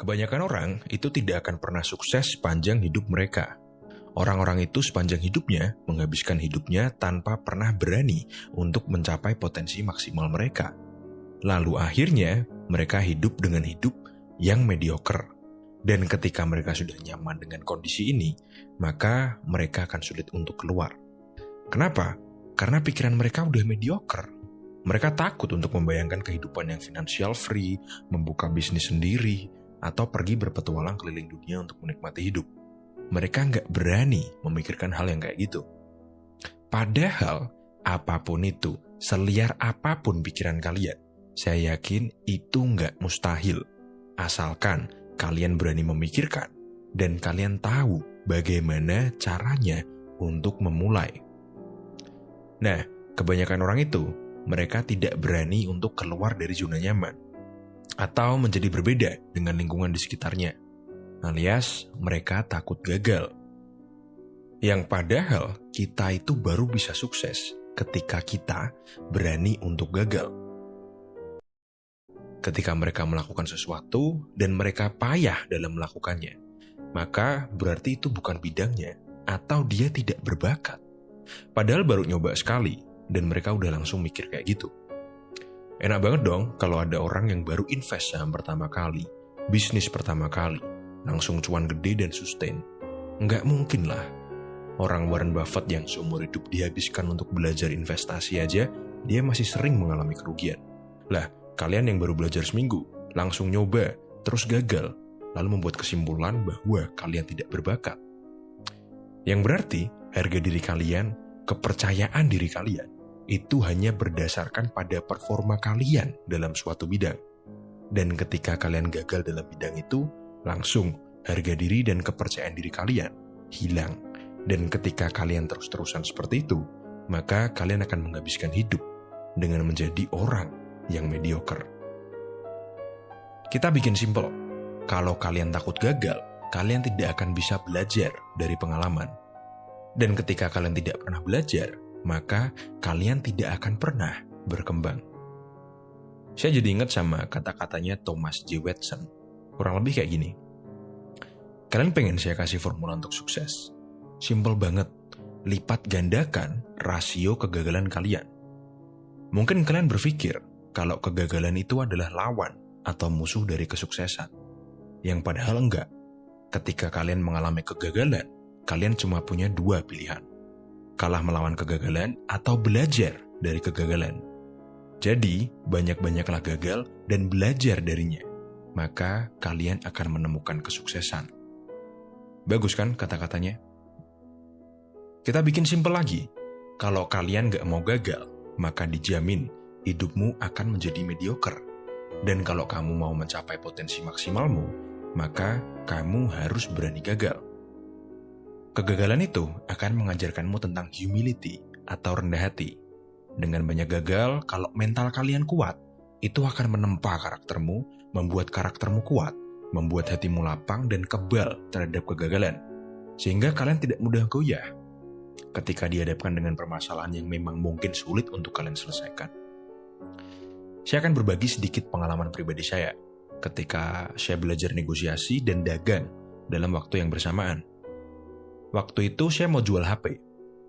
Kebanyakan orang itu tidak akan pernah sukses sepanjang hidup mereka. Orang-orang itu sepanjang hidupnya menghabiskan hidupnya tanpa pernah berani untuk mencapai potensi maksimal mereka. Lalu akhirnya mereka hidup dengan hidup yang mediocre. Dan ketika mereka sudah nyaman dengan kondisi ini, maka mereka akan sulit untuk keluar. Kenapa? Karena pikiran mereka udah mediocre. Mereka takut untuk membayangkan kehidupan yang financial free, membuka bisnis sendiri, atau pergi berpetualang keliling dunia untuk menikmati hidup. Mereka nggak berani memikirkan hal yang kayak gitu. Padahal, apapun itu, seliar apapun pikiran kalian, saya yakin itu nggak mustahil. Asalkan kalian berani memikirkan, dan kalian tahu bagaimana caranya untuk memulai. Nah, kebanyakan orang itu, mereka tidak berani untuk keluar dari zona nyaman atau menjadi berbeda dengan lingkungan di sekitarnya, alias mereka takut gagal. Yang padahal kita itu baru bisa sukses ketika kita berani untuk gagal. Ketika mereka melakukan sesuatu dan mereka payah dalam melakukannya, maka berarti itu bukan bidangnya atau dia tidak berbakat. Padahal baru nyoba sekali dan mereka udah langsung mikir kayak gitu. Enak banget dong kalau ada orang yang baru invest saham pertama kali, bisnis pertama kali, langsung cuan gede dan sustain. Nggak mungkin lah. Orang Warren Buffett yang seumur hidup dihabiskan untuk belajar investasi aja, dia masih sering mengalami kerugian. Lah, kalian yang baru belajar seminggu, langsung nyoba, terus gagal, lalu membuat kesimpulan bahwa kalian tidak berbakat. Yang berarti, harga diri kalian, kepercayaan diri kalian, itu hanya berdasarkan pada performa kalian dalam suatu bidang. Dan ketika kalian gagal dalam bidang itu, langsung harga diri dan kepercayaan diri kalian hilang. Dan ketika kalian terus-terusan seperti itu, maka kalian akan menghabiskan hidup dengan menjadi orang yang mediocre. Kita bikin simple. Kalau kalian takut gagal, kalian tidak akan bisa belajar dari pengalaman. Dan ketika kalian tidak pernah belajar, maka kalian tidak akan pernah berkembang. Saya jadi ingat sama kata-katanya Thomas J. Watson. Kurang lebih kayak gini. Kalian pengen saya kasih formula untuk sukses? Simple banget. Lipat gandakan rasio kegagalan kalian. Mungkin kalian berpikir kalau kegagalan itu adalah lawan atau musuh dari kesuksesan. Yang padahal enggak. Ketika kalian mengalami kegagalan, kalian cuma punya dua pilihan. Kalah melawan kegagalan atau belajar dari kegagalan. Jadi, banyak-banyaklah gagal dan belajar darinya. Maka kalian akan menemukan kesuksesan. Bagus kan kata-katanya? Kita bikin simpel lagi. Kalau kalian gak mau gagal, maka dijamin hidupmu akan menjadi mediocre. Dan kalau kamu mau mencapai potensi maksimalmu, maka kamu harus berani gagal. Kegagalan itu akan mengajarkanmu tentang humility atau rendah hati. Dengan banyak gagal, kalau mental kalian kuat, itu akan menempa karaktermu, membuat karaktermu kuat, membuat hatimu lapang dan kebal terhadap kegagalan. Sehingga kalian tidak mudah goyah ketika dihadapkan dengan permasalahan yang memang mungkin sulit untuk kalian selesaikan. Saya akan berbagi sedikit pengalaman pribadi saya ketika saya belajar negosiasi dan dagang dalam waktu yang bersamaan. Waktu itu saya mau jual HP.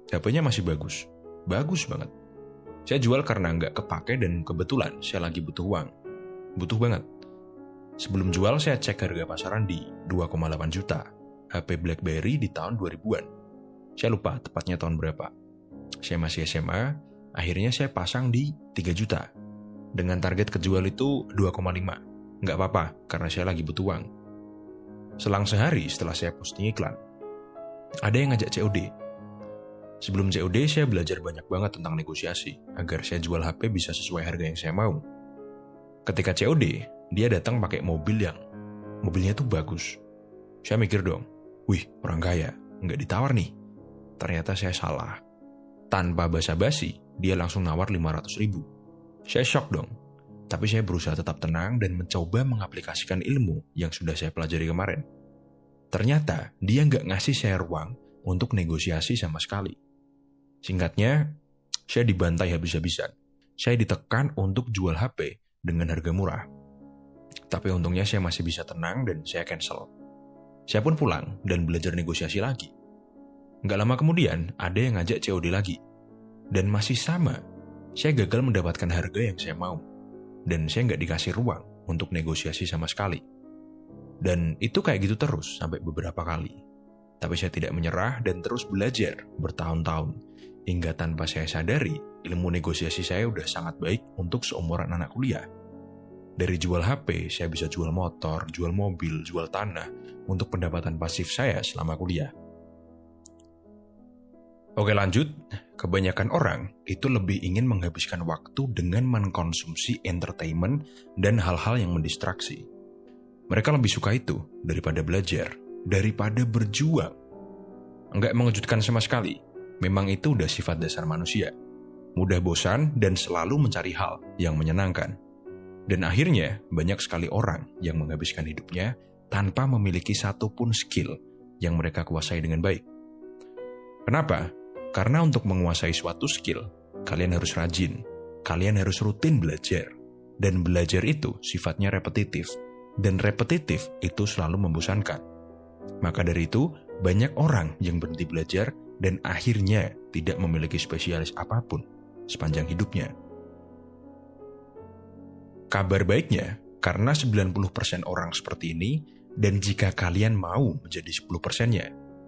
HP-nya masih bagus. Bagus banget. Saya jual karena nggak kepake dan kebetulan saya lagi butuh uang. Butuh banget. Sebelum jual saya cek harga pasaran di 2,8 juta. HP BlackBerry di tahun 2000-an. Saya lupa tepatnya tahun berapa. Saya masih SMA, akhirnya saya pasang di 3 juta. Dengan target kejual itu 2,5. Nggak apa-apa, karena saya lagi butuh uang. Selang sehari setelah saya posting iklan, ada yang ngajak COD. Sebelum COD, saya belajar banyak banget tentang negosiasi, agar saya jual HP bisa sesuai harga yang saya mau. Ketika COD, dia datang pakai mobilnya tuh bagus. Saya mikir dong, wih orang kaya, nggak ditawar nih. Ternyata saya salah. Tanpa basa-basi, dia langsung nawar 500.000. Saya shock dong. Tapi saya berusaha tetap tenang dan mencoba mengaplikasikan ilmu yang sudah saya pelajari kemarin. Ternyata dia nggak ngasih saya ruang untuk negosiasi sama sekali. Singkatnya, saya dibantai habis-habisan. Saya ditekan untuk jual HP dengan harga murah. Tapi untungnya saya masih bisa tenang dan saya cancel. Saya pun pulang dan belajar negosiasi lagi. Nggak lama kemudian, ada yang ngajak COD lagi. Dan masih sama, saya gagal mendapatkan harga yang saya mau. Dan saya nggak dikasih ruang untuk negosiasi sama sekali. Dan itu kayak gitu terus sampai beberapa kali. Tapi saya tidak menyerah dan terus belajar bertahun-tahun. Hingga tanpa saya sadari, ilmu negosiasi saya udah sangat baik untuk seumuran anak kuliah. Dari jual HP, saya bisa jual motor, jual mobil, jual tanah untuk pendapatan pasif saya selama kuliah. Oke lanjut, kebanyakan orang itu lebih ingin menghabiskan waktu dengan mengkonsumsi entertainment dan hal-hal yang mendistraksi. Mereka lebih suka itu daripada belajar, daripada berjuang. Enggak mengejutkan sama sekali, memang itu udah sifat dasar manusia. Mudah bosan dan selalu mencari hal yang menyenangkan. Dan akhirnya banyak sekali orang yang menghabiskan hidupnya tanpa memiliki satupun skill yang mereka kuasai dengan baik. Kenapa? Karena untuk menguasai suatu skill, kalian harus rajin, kalian harus rutin belajar. Dan belajar itu sifatnya repetitif, dan repetitif itu selalu membosankan. Maka dari itu, banyak orang yang berhenti belajar dan akhirnya tidak memiliki spesialis apapun sepanjang hidupnya. Kabar baiknya, karena 90% orang seperti ini, dan jika kalian mau menjadi 10%-nya,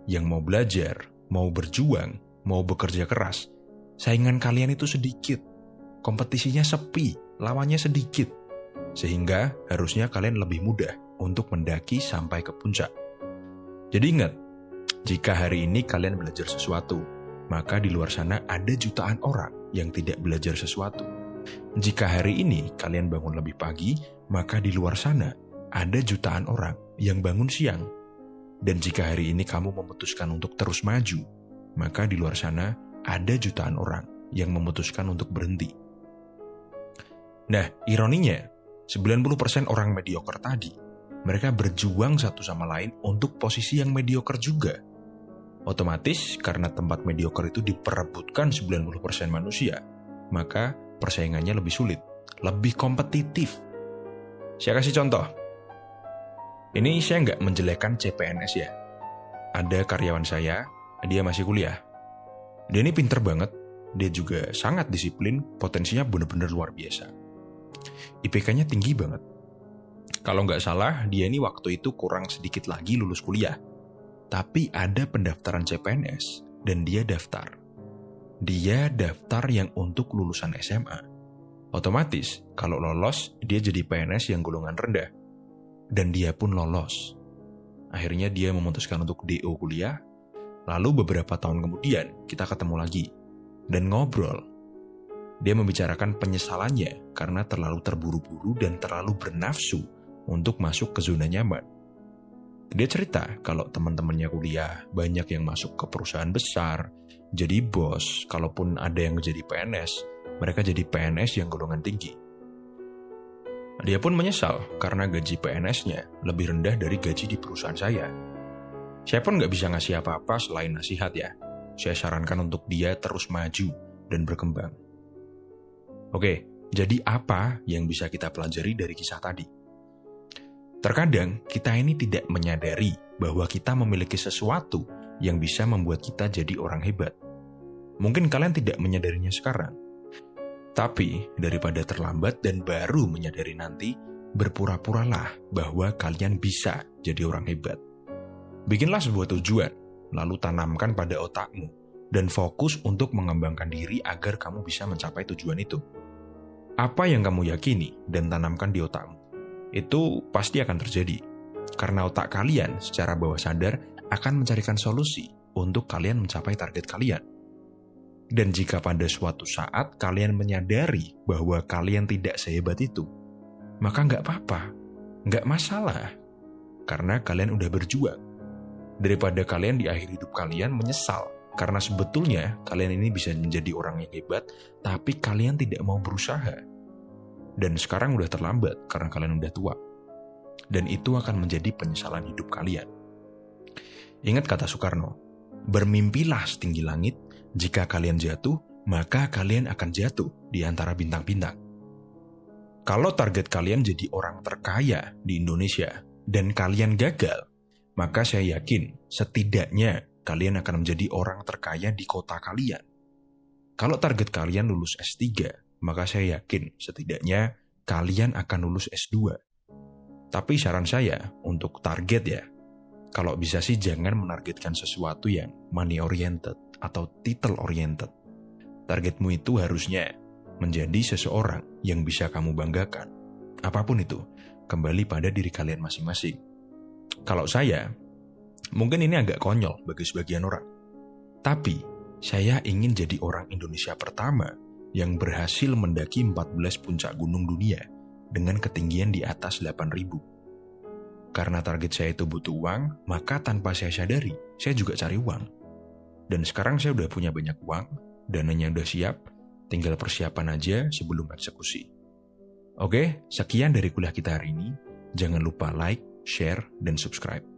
yang mau belajar, mau berjuang, mau bekerja keras, saingan kalian itu sedikit, kompetisinya sepi, lawannya sedikit, sehingga harusnya kalian lebih mudah untuk mendaki sampai ke puncak. Jadi ingat, jika hari ini kalian belajar sesuatu, maka di luar sana ada jutaan orang yang tidak belajar sesuatu. Jika hari ini kalian bangun lebih pagi, maka di luar sana ada jutaan orang yang bangun siang. Dan jika hari ini kamu memutuskan untuk terus maju, maka di luar sana ada jutaan orang yang memutuskan untuk berhenti. Nah, ironinya, 90% orang mediocre tadi, mereka berjuang satu sama lain untuk posisi yang mediocre juga. Otomatis, karena tempat mediocre itu diperebutkan 90% manusia, maka persaingannya lebih sulit, lebih kompetitif. Saya kasih contoh. Ini saya nggak menjelekkan CPNS ya. Ada karyawan saya, dia masih kuliah. Dia ini pinter banget, dia juga sangat disiplin, potensinya benar-benar luar biasa. IPK-nya tinggi banget. Kalau nggak salah, dia ini waktu itu kurang sedikit lagi lulus kuliah. Tapi ada pendaftaran CPNS, dan dia daftar. Dia daftar yang untuk lulusan SMA. Otomatis, kalau lolos, dia jadi PNS yang golongan rendah. Dan dia pun lolos. Akhirnya dia memutuskan untuk DO kuliah. Lalu beberapa tahun kemudian, kita ketemu lagi. Dan ngobrol. Dia membicarakan penyesalannya karena terlalu terburu-buru dan terlalu bernafsu untuk masuk ke zona nyaman. Dia cerita kalau teman-temannya kuliah, banyak yang masuk ke perusahaan besar, jadi bos, kalaupun ada yang jadi PNS, mereka jadi PNS yang golongan tinggi. Dia pun menyesal karena gaji PNS-nya lebih rendah dari gaji di perusahaan saya. Saya pun nggak bisa ngasih apa-apa selain nasihat ya. Saya sarankan untuk dia terus maju dan berkembang. Oke, jadi apa yang bisa kita pelajari dari kisah tadi? Terkadang kita ini tidak menyadari bahwa kita memiliki sesuatu yang bisa membuat kita jadi orang hebat. Mungkin kalian tidak menyadarinya sekarang. Tapi daripada terlambat dan baru menyadari nanti, berpura-puralah bahwa kalian bisa jadi orang hebat. Bikinlah sebuah tujuan, lalu tanamkan pada otakmu, dan fokus untuk mengembangkan diri agar kamu bisa mencapai tujuan itu. Apa yang kamu yakini dan tanamkan di otakmu, itu pasti akan terjadi. Karena otak kalian secara bawah sadar akan mencarikan solusi untuk kalian mencapai target kalian. Dan jika pada suatu saat kalian menyadari bahwa kalian tidak sehebat itu, maka nggak apa-apa, nggak masalah. Karena kalian udah berjuang. Daripada kalian di akhir hidup kalian menyesal karena sebetulnya kalian ini bisa menjadi orang yang hebat, tapi kalian tidak mau berusaha. Dan sekarang udah terlambat karena kalian udah tua. Dan itu akan menjadi penyesalan hidup kalian. Ingat kata Soekarno, bermimpilah setinggi langit, jika kalian jatuh, maka kalian akan jatuh di antara bintang-bintang. Kalau target kalian jadi orang terkaya di Indonesia dan kalian gagal, maka saya yakin setidaknya kalian akan menjadi orang terkaya di kota kalian. Kalau target kalian lulus S3, maka saya yakin setidaknya kalian akan lulus S2. Tapi saran saya untuk target ya, kalau bisa sih jangan menargetkan sesuatu yang money oriented atau title oriented. Targetmu itu harusnya menjadi seseorang yang bisa kamu banggakan. Apapun itu, kembali pada diri kalian masing-masing. Kalau saya, mungkin ini agak konyol bagi sebagian orang. Tapi, saya ingin jadi orang Indonesia pertama yang berhasil mendaki 14 puncak gunung dunia dengan ketinggian di atas 8.000. Karena target saya itu butuh uang, maka tanpa saya sadari, saya juga cari uang. Dan sekarang saya udah punya banyak uang, dananya udah siap, tinggal persiapan aja sebelum eksekusi. Oke, sekian dari kuliah kita hari ini. Jangan lupa like, share, dan subscribe.